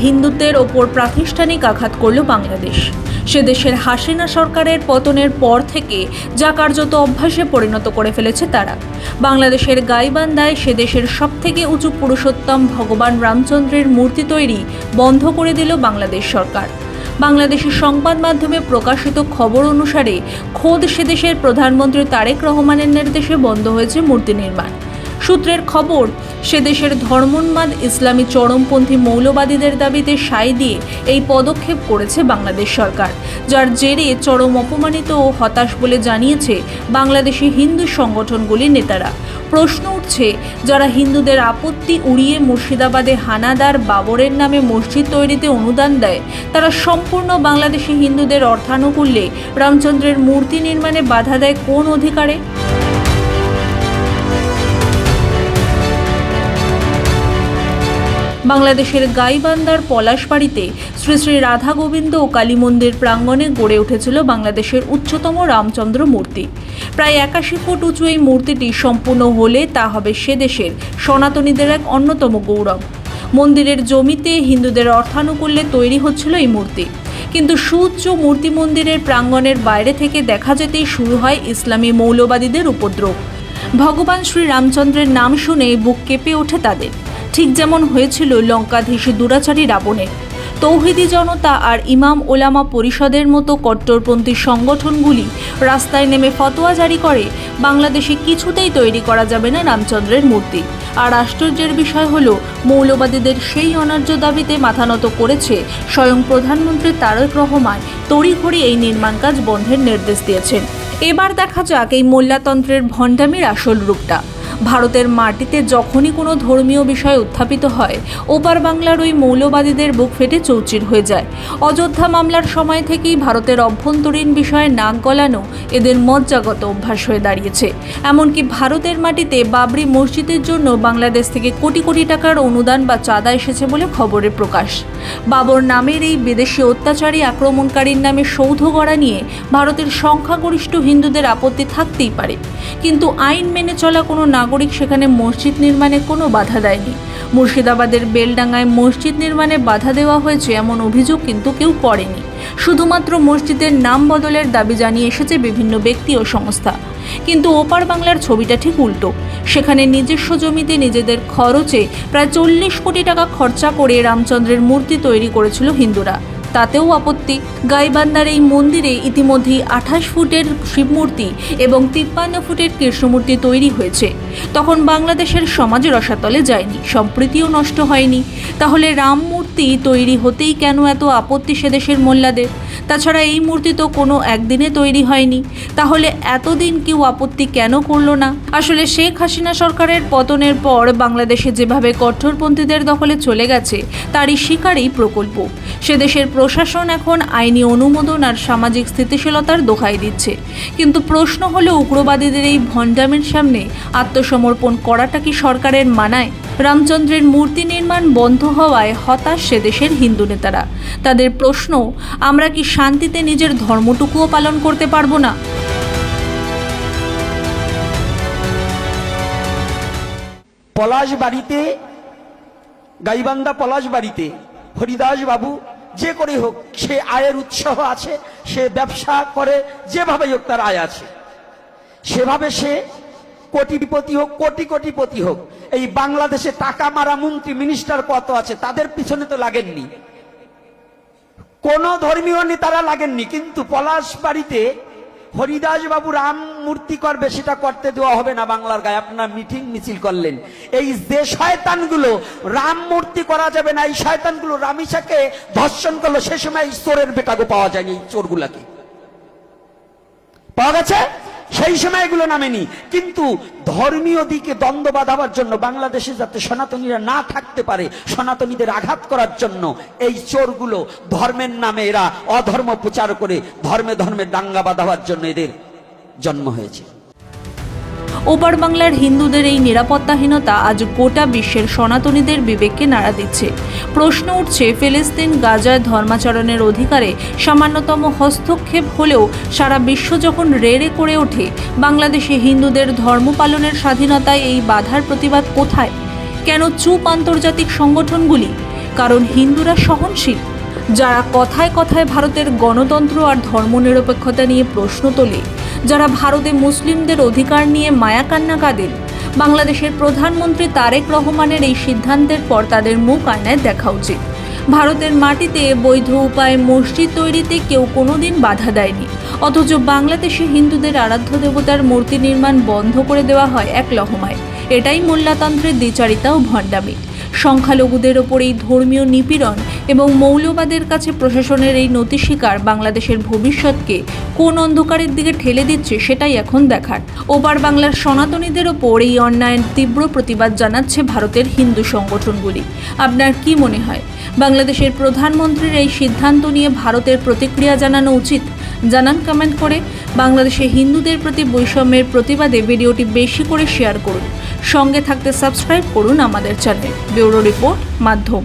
হিন্দুত্বের ওপর প্রাতিষ্ঠানিক আঘাত করল বাংলাদেশ। সে দেশের হাসিনা সরকারের পতনের পর থেকে যা কার্যত অভ্যাসে পরিণত করে ফেলেছে তারা। বাংলাদেশের গাইবান্ধায় সে দেশের সবথেকে উঁচু পুরুষোত্তম ভগবান রামচন্দ্রের মূর্তি তৈরি বন্ধ করে দিল বাংলাদেশ সরকার। বাংলাদেশের সংবাদ মাধ্যমে প্রকাশিত খবর অনুসারে খোদ সে দেশের প্রধানমন্ত্রী তারেক রহমানের নির্দেশে বন্ধ হয়েছে মূর্তি নির্মাণ। সূত্রের খবর, সে দেশের ধর্মোন্মাদ ইসলামী চরমপন্থী মৌলবাদীদের দাবিতে সায় দিয়ে এই পদক্ষেপ করেছে বাংলাদেশ সরকার, যার জেরে চরম অপমানিত ও হতাশ বলে জানিয়েছে বাংলাদেশি হিন্দু সংগঠনগুলির নেতারা। প্রশ্ন উঠছে, যারা হিন্দুদের আপত্তি উড়িয়ে মুর্শিদাবাদে হানাদার বাবরের নামে মসজিদ তৈরিতে অনুদান দেয়, তারা সম্পূর্ণ বাংলাদেশি হিন্দুদের অর্থানুকূল্যে রামচন্দ্রের মূর্তি নির্মাণে বাধা দেয় কোন অধিকারে? বাংলাদেশের গাইবান্ধার পলাশবাড়িতে শ্রী শ্রী রাধা গোবিন্দ ও কালী মন্দির প্রাঙ্গণে গড়ে উঠেছিল বাংলাদেশের উচ্চতম রামচন্দ্র মূর্তি। প্রায় 81 ফুট উঁচু এই মূর্তিটি সম্পূর্ণ হলে তা হবে সে দেশের সনাতনীদের এক অন্যতম গৌরব। মন্দিরের জমিতে হিন্দুদের অর্থানুকূল্যে তৈরি হচ্ছিল এই মূর্তি, কিন্তু সুউচ্চ মূর্তি মন্দিরের প্রাঙ্গণের বাইরে থেকে দেখা যেতেই শুরু হয় ইসলামী মৌলবাদীদের উপদ্রব। ভগবান শ্রী রামচন্দ্রের নাম শুনে বুক কেঁপে ওঠে তাদের, ঠিক যেমন হয়েছিল লঙ্কাধীশী দুরাচারী রাবণের। তৌহিদি জনতা আর ইমাম ওলামা পরিষদের মতো কট্টরপন্থী সংগঠনগুলি রাস্তায় নেমে ফতোয়া জারি করে বাংলাদেশে কিছুতেই তৈরি করা যাবে না রামচন্দ্রের মূর্তি। আর আশ্চর্যের বিষয় হলো, মৌলবাদীদের সেই অন্যায্য দাবিতে মাথা নত করেছে স্বয়ং প্রধানমন্ত্রী তারেক রহমান। তড়িঘড়ি এই নির্মাণ কাজ বন্ধের নির্দেশ দিয়েছেন। এবার দেখা যাক এই মোল্লাতন্ত্রের ভণ্ডামির আসল রূপটা। ভারতের মাটিতে যখনই কোনো ধর্মীয় বিষয় উত্থাপিত হয়, ওপার বাংলার ওই মৌলবাদীদের বুক ফেটে চৌচির হয়ে যায়। অযোধ্যা মামলার সময় থেকেই ভারতের অভ্যন্তরীণ বিষয়ে নাক গলানো এদের মজ্জাগত অভ্যাস হয়ে দাঁড়িয়েছে। এমনকি ভারতের মাটিতে বাবরি মসজিদের জন্য বাংলাদেশ থেকে কোটি কোটি টাকার অনুদান বা চাঁদা এসেছে বলে খবরে প্রকাশ। বাবর নামের এই বিদেশি অত্যাচারী আক্রমণকারীর নামে সৌধ গড়া নিয়ে ভারতের সংখ্যাগরিষ্ঠ হিন্দুদের আপত্তি থাকতেই পারে, কিন্তু আইন মেনে চলা কোনো নাগরিক সেখানে মসজিদ নির্মাণে কোনো বাধা দেয়নি। মুর্শিদাবাদের বেলডাঙ্গায় মসজিদ নির্মাণে বাধা দেওয়া হয়েছে এমন অভিযোগ কিন্তু কেউ করেনি। শুধুমাত্র মসজিদের নাম বদলের দাবি জানিয়ে এসেছে বিভিন্ন ব্যক্তি ও সংস্থা। কিন্তু ওপার বাংলার ছবিটা ঠিক উল্টো। সেখানে নিজস্ব জমিতে নিজেদের খরচে প্রায় 40 কোটি টাকা খরচা করে রামচন্দ্রের মূর্তি তৈরি করেছিল হিন্দুরা, তাতেও আপত্তি। গাইবান্ধার এই মন্দিরে ইতিমধ্যেই 28 ফুটের শিবমূর্তি এবং 53 ফুটের কৃষ্ণমূর্তি তৈরি হয়েছে। তখন বাংলাদেশের সমাজের রসাতলে যায়নি, সম্প্রীতিও নষ্ট হয়নি। তাহলে রাম মূর্তি তৈরি হতেই কেন এত আপত্তি সে দেশের মোল্লাদের? তাছাড়া এই মূর্তি তো কোনো একদিনে তৈরি হয়নি, তাহলে এতদিন কেউ আপত্তি কেন করলো না? আসলে শেখ হাসিনা সরকারের পতনের পর বাংলাদেশে যেভাবে কট্টরপন্থীদের দখলে চলে গেছে তারই শিকারই প্রকল্প। সে দেশের প্রশাসন এখন আইনি অনুমোদন আর সামাজিক স্থিতিশীলতার দোহাই দিচ্ছে, কিন্তু প্রশ্ন হলো, উগ্রবাদীদের এই ভণ্ডামির সামনে আত্মসমর্পণ করাটা কি সরকারের মানায়? রামচন্দ্রের মূর্তি নির্মাণ বন্ধ হওয়ায় হতাশ সে দেশের হিন্দু নেতারা। তাদের প্রশ্ন, আমরা কি শান্তিতে নিজের ধর্মটুকুও পালন করতে পারবো না? পলাশবাড়িতে, গাইবান্ধা পলাশবাড়িতে হরিদাস বাবু যে করে হোক, সে আয়ের উৎসাহ আছে, সে ব্যবসা করে, যেভাবে হোক তার আয় আছে, সেভাবে সে কোটিপতি হোক, কোটি কোটিপতি হোক। এই বাংলাদেশে টাকা মারা মন্ত্রী মিনিস্টার কত আছে, তাদের পিছনে তো লাগেননি, কোন ধর্মীয় নেতারা লাগেননি। কিন্তু পলাশবাড়িতে হরিদাস বাবু রাম মূর্তি করবে, সেটা করতে দেওয়া হবে না বাংলার গায়ে। আপনারা মিটিং মিছিল করলেন, এই যে শয়তানগুলো রাম মূর্তি করা যাবে না, এই শয়তানগুলো রামিসাকে ধর্ষণ করলো, সে সময় চোরের বেটাকে পাওয়া যায়নি, এই চোরগুলাকে পাওয়া গেছে। সেই সময় এগুলো নামেনি, কিন্তু ধর্মীয় দিকে দ্বন্দ্ব বাঁধাবার জন্য, বাংলাদেশে যাতে সনাতনীরা না থাকতে পারে, সনাতনীদের আঘাত করার জন্য এই চোরগুলো ধর্মের নামে এরা অধর্ম প্রচার করে ধর্মে ধর্মে দাঙ্গা বাঁধাবার জন্য এদের জন্ম হয়েছে। ওপার বাংলার হিন্দুদের এই নিরাপত্তাহীনতা আজ গোটা বিশ্বের সনাতনীদের বিবেককে নাড়া দিচ্ছে। প্রশ্ন উঠছে, ফিলিস্তিন গাজায় ধর্মাচরণের অধিকারে সামান্যতম হস্তক্ষেপ হলেও সারা বিশ্ব যখন রেড়ে করে ওঠে, বাংলাদেশে হিন্দুদের ধর্ম পালনের স্বাধীনতায় এই বাধার প্রতিবাদ কোথায়? কেন চুপ আন্তর্জাতিক সংগঠনগুলি? কারণ হিন্দুরা সহনশীল। যারা কথায় কথায় ভারতের গণতন্ত্র আর ধর্মনিরপেক্ষতা নিয়ে প্রশ্ন তোলে, যারা ভারতে মুসলিমদের অধিকার নিয়ে মায়াকান্না কাঁদেন, বাংলাদেশের প্রধানমন্ত্রী তারেক রহমানের এই সিদ্ধান্তের পর তাদের মুখ আয়নায় দেখা উচিত। ভারতের মাটিতে বৈধ উপায়ে মসজিদ তৈরিতে কেউ কোনোদিন বাধা দেয়নি, অথচ বাংলাদেশে হিন্দুদের আরাধ্য দেবতার মূর্তি নির্মাণ বন্ধ করে দেওয়া হয় এক লহমায়। এটাই মোল্লাতন্ত্রের দ্বিচারিতা ও ভণ্ডামি। সংখ্যালঘুদের ওপর এই ধর্মীয় নিপীড়ন এবং মৌলবাদের কাছে প্রশাসনের এই নতি স্বীকার বাংলাদেশের ভবিষ্যৎকে কোন অন্ধকারের দিকে ঠেলে দিচ্ছে সেটাই এখন দেখার। ওপার বাংলার সনাতনীদের ওপর এই অন্যায়ের তীব্র প্রতিবাদ জানাচ্ছে ভারতের হিন্দু সংগঠনগুলি। আপনার কি মনে হয়, বাংলাদেশের প্রধানমন্ত্রীর এই সিদ্ধান্ত নিয়ে ভারতের প্রতিক্রিয়া জানানো উচিত? জানান কমেন্ট করে। বাংলাদেশে হিন্দুদের প্রতি বৈষম্যের প্রতিবাদে ভিডিওটি বেশি করে শেয়ার করুন। সঙ্গে থাকতে সাবস্ক্রাইব করুন আমাদের চ্যানেল। ব্যুরো রিপোর্ট, মাধ্যম।